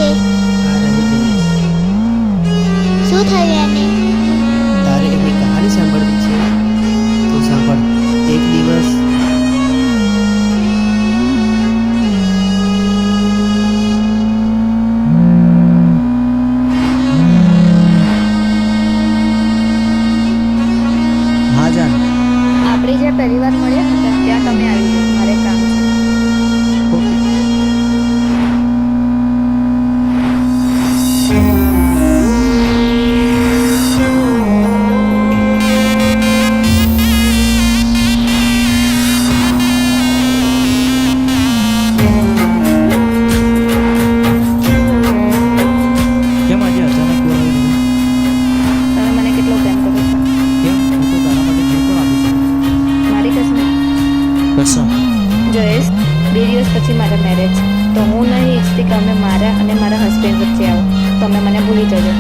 છે? આ રહ્યો જયેશ. શું થયું એને? તારે એની કહાની સાંભળવી છે તો સાંભળ. એક દિવસ હા જાન. આપણે જ્યાં પહેલી વાર મળ્યા હતા ત્યાં તમે આવી જાઓ, મારે કામ છે. ઓકે. કેમ આજે અચાનક બોલાવી દીધું? તમે મને કેટલો પ્રેમ કરો છો. કેમ? હું તો તારા માટે જીવ પણ આપી શકું. મારી કસમ. કસમ. જયેશ, 2 દિવસ પછી મારા મેરેજ છે, તો હું નહીં ઈચ્છતી કે અમે મારા અને મારા હસબન્ડ વચ્ચે આવો. તમે મને ભૂલી જજો.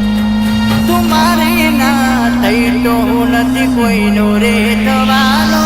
તું મારી ના થઈ તો હું નથી કોઈનો રે થવાનો.